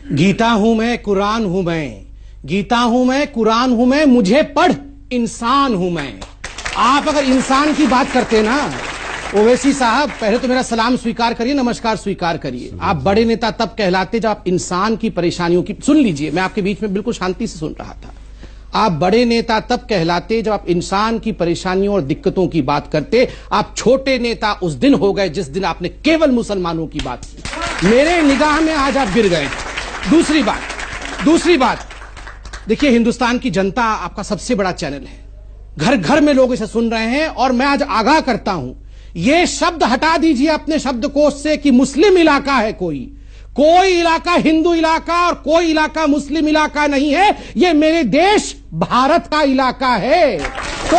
गीता हूं मैं, कुरान हूं मैं, गीता हूं मैं, कुरान हूं मैं, मुझे पढ़ इंसान हूं मैं। आप अगर इंसान की बात करते ना ओवैसी साहब, पहले तो मेरा सलाम स्वीकार करिए, नमस्कार स्वीकार करिए। आप बड़े नेता तब कहलाते जब आप इंसान की परेशानियों की, सुन लीजिए, मैं आपके बीच में बिल्कुल शांति से सुन रहा था। आप बड़े नेता तब कहलाते जब आप इंसान की परेशानियों और दिक्कतों की बात करते। आप छोटे नेता उस दिन हो गए जिस दिन आपने केवल मुसलमानों की बात की। मेरे निगाह में आज आप गिर गए। दूसरी बात देखिए, हिंदुस्तान की जनता आपका सबसे बड़ा चैनल है, घर घर में लोग इसे सुन रहे हैं, और मैं आज आगाह करता हूं, यह शब्द हटा दीजिए अपने शब्दकोश से कि मुस्लिम इलाका है। कोई इलाका हिंदू इलाका और कोई इलाका मुस्लिम इलाका नहीं है। यह मेरे देश भारत का इलाका है। तो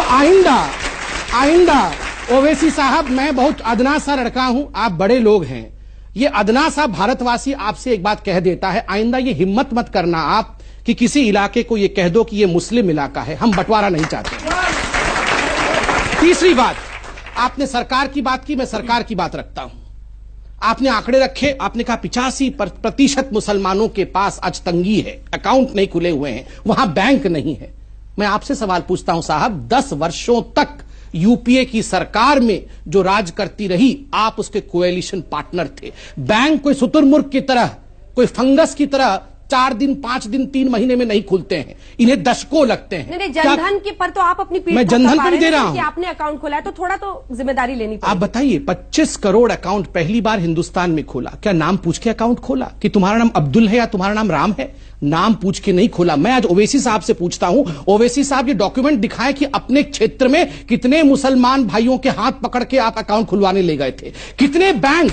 आइंदा ओवैसी साहब, मैं बहुत अदना सा लड़का हूं, आप बड़े लोग हैं, ये अदना सा भारतवासी आपसे एक बात कह देता है, आइंदा ये हिम्मत मत करना आप कि किसी इलाके को ये कह दो कि ये मुस्लिम इलाका है। हम बंटवारा नहीं चाहते। तीसरी बात, आपने सरकार की बात की, मैं सरकार की बात रखता हूं। आपने आंकड़े रखे, आपने कहा 85% मुसलमानों के पास आज तंगी है, अकाउंट नहीं खुले हुए हैं, वहां बैंक नहीं है। मैं आपसे सवाल पूछता हूं साहब, 10 वर्षों तक यूपीए की सरकार में जो राज करती रही, आप उसके कोएलिशन पार्टनर थे। बैंक कोई शुतुरमुर्ग की तरह, कोई फंगस की तरह 4 दिन 5 दिन 3 महीने में नहीं खुलते हैं, इन्हें दशकों लगते हैं। नहीं, जनधन के पर तो आप अपनी पीठ मैं जनधन पर दे रहा हूं, आपने अकाउंट खोला है तो थोड़ा तो जिम्मेदारी लेनी पड़ेगी। आप बताइए, 25 करोड़ अकाउंट पहली बार हिंदुस्तान में खोला, क्या नाम पूछ के अकाउंट खोला कि तुम्हारा नाम अब्दुल है या तुम्हारा नाम राम है? नाम पूछ के नहीं खोला। मैं आज ओवैसी साहब से पूछता हूं, ओवैसी साहब ये डॉक्यूमेंट दिखाएं कि अपने क्षेत्र में कितने मुसलमान भाइयों के हाथ पकड़ के आप अकाउंट खुलवाने ले गए थे, कितने बैंक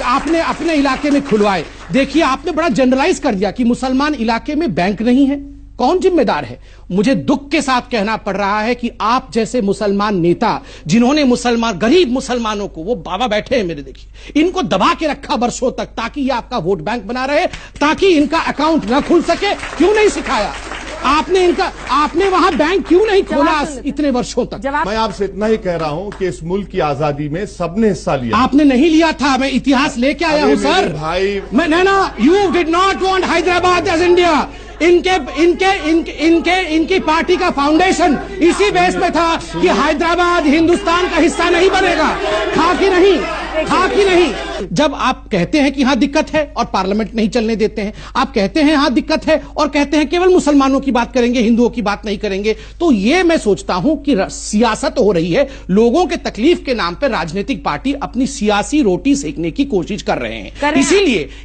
आपने अपने इलाके में खुलवाए। देखिए, आपने बड़ा जनरलाइज कर दिया कि मुसलमान इलाके में बैंक नहीं है। कौन जिम्मेदार है? मुझे दुख के साथ कहना पड़ रहा है कि आप जैसे मुसलमान नेता, जिन्होंने गरीब मुसलमानों को, वो बाबा बैठे हैं मेरे, देखिए, इनको दबा के रखा वर्षों तक ताकि ये आपका वोट बैंक बना रहे, ताकि इनका अकाउंट न खुल सके। क्यों नहीं सिखाया आपने वहां बैंक क्यों नहीं खोला इतने वर्षों तक? मैं आपसे इतना ही कह रहा हूं कि इस मुल्क की आजादी में सबने हिस्सा लिया। आपने नहीं लिया था, मैं इतिहास लेके आया हूं सर भाई। You did not want Hyderabad as India. इनकी पार्टी का फाउंडेशन इसी बेस में था कि हैदराबाद हिंदुस्तान का हिस्सा नहीं बनेगा। था कि नहीं? जब आप कहते हैं कि यहां दिक्कत है और पार्लियामेंट नहीं चलने देते हैं, आप कहते हैं यहां दिक्कत है और कहते हैं केवल मुसलमानों की बात करेंगे, हिंदुओं की बात नहीं करेंगे, तो ये मैं सोचता हूं कि सियासत हो रही है। लोगों के तकलीफ के नाम पर राजनीतिक पार्टी अपनी सियासी रोटी सेकने की कोशिश कर रहे हैं।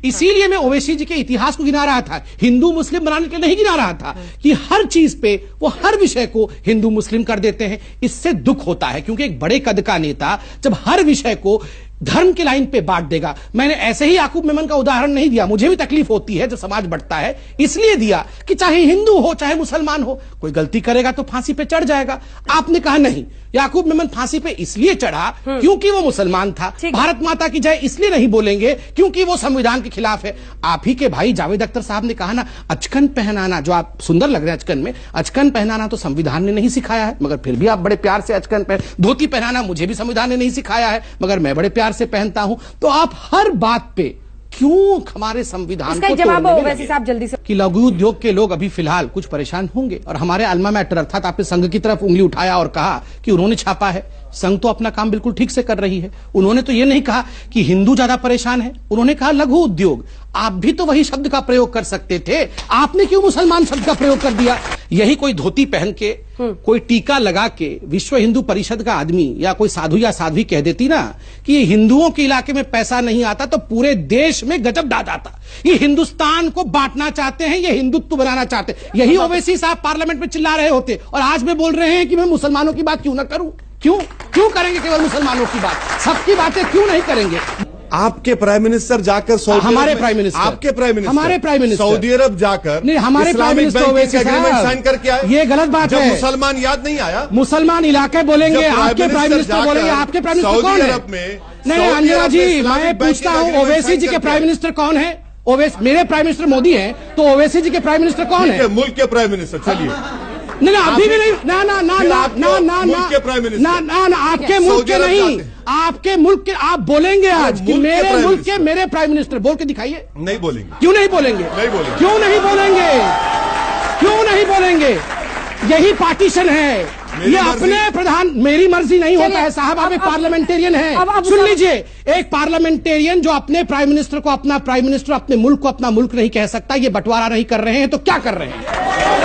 इसीलिए मैं ओवैसी जी के इतिहास को गिना रहा था, हिंदू मुस्लिम बनाने के लिए नहीं गिना रहा था कि हर चीज पे वो हर विषय को हिंदू मुस्लिम कर देते हैं। इससे दुख होता है, क्योंकि एक बड़े कद का नेता जब हर विषय को धर्म के लाइन पे बांट देगा। मैंने ऐसे ही याकूब मेमन का उदाहरण नहीं दिया, मुझे भी तकलीफ होती है जब समाज बढ़ता है, इसलिए दिया कि चाहे हिंदू हो चाहे मुसलमान हो, कोई गलती करेगा तो फांसी पे चढ़ जाएगा। आपने कहा नहीं, याकूब मेमन फांसी पे इसलिए चढ़ा क्योंकि वो मुसलमान था। भारत माता की जय इसलिए नहीं बोलेंगे क्योंकि वो संविधान के खिलाफ है। आप ही के भाई जावेद अख्तर साहब ने कहा ना, अचकन पहनाना, जो आप सुंदर लग रहे हैं अचकन में, अचकन पहनाना तो संविधान ने नहीं सिखाया है, मगर फिर भी आप बड़े प्यार से अचकन पहन। धोती पहनाना मुझे भी संविधान ने नहीं सिखाया है, मगर मैं बड़े प्यार से पहनता हूं। तो आप हर बात पे क्यों हमारे संविधान को जवाब ओवैसी साहब जल्दी से कि लघु उद्योग के लोग अभी फिलहाल कुछ परेशान होंगे, और हमारे अल्मा मैटर अर्थात आपने संघ की तरफ उंगली उठाया और कहा कि उन्होंने छापा है। संघ तो अपना काम बिल्कुल ठीक से कर रही है। उन्होंने तो यह नहीं कहा कि हिंदू ज्यादा परेशान है, उन्होंने कहा लघु उद्योग। आप भी तो वही शब्द का प्रयोग कर सकते थे, आपने क्यों मुसलमान शब्द का प्रयोग कर दिया? यही कोई धोती पहन के, कोई टीका लगा के विश्व हिंदू परिषद का आदमी या कोई साधु या साध्वी कह देती ना कि हिंदुओं के इलाके में पैसा नहीं आता, तो पूरे देश में गजब डाल जाता। ये हिंदुस्तान को बांटना चाहते हैं, ये हिंदुत्व बनाना चाहते हैं। यही ओवैसी साहब पार्लियामेंट में चिल्ला रहे होते, और आज में बोल रहे हैं कि मैं मुसलमानों की बात क्यों ना करूं। क्यों करेंगे केवल मुसलमानों की बात? सबकी बातें क्यों नहीं करेंगे? आपके प्राइम मिनिस्टर जाकर हमारे प्राइम मिनिस्टर सऊदी अरब जाकर नहीं, हमारे प्राइम मिनिस्टर एग्रीमेंट साइन करके आए। ये गलत बात है। मुसलमान याद नहीं आया? मुसलमान इलाके बोलेंगे, आपके प्राइम मिनिस्टर बोलेंगे। आपके प्राइम मिनिस्टर कौन है? नहीं अंजना जी, मैं पूछता हूँ ओवैसी जी के प्राइम मिनिस्टर कौन है? मेरे प्राइम मिनिस्टर मोदी है, तो ओवैसी जी के प्राइम मिनिस्टर कौन है? मुल्क के प्राइम मिनिस्टर। चलिए, नहीं अभी भी नहीं, ना आपके मुल्क के नहीं, आपके मुल्क के आप बोलेंगे आज कि मुल्क के मेरे प्राइम मुल्क के मिनिस्टर। मेरे प्राइम मिनिस्टर, बोल के दिखाइए। नहीं बोलेंगे। क्यों नहीं बोलेंगे? नहीं बोलेंगे। क्यों नहीं बोलेंगे? क्यों नहीं बोलेंगे? यही पार्टीशन है। ये अपने प्रधान, मेरी मर्जी नहीं होता है साहब। आप एक पार्लियामेंटेरियन है। सुन लीजिए, एक पार्लियामेंटेरियन जो अपने प्राइम मिनिस्टर को अपना प्राइम मिनिस्टर, अपने मुल्क को अपना मुल्क नहीं कह सकता, ये बंटवारा नहीं कर रहे हैं तो क्या कर रहे हैं?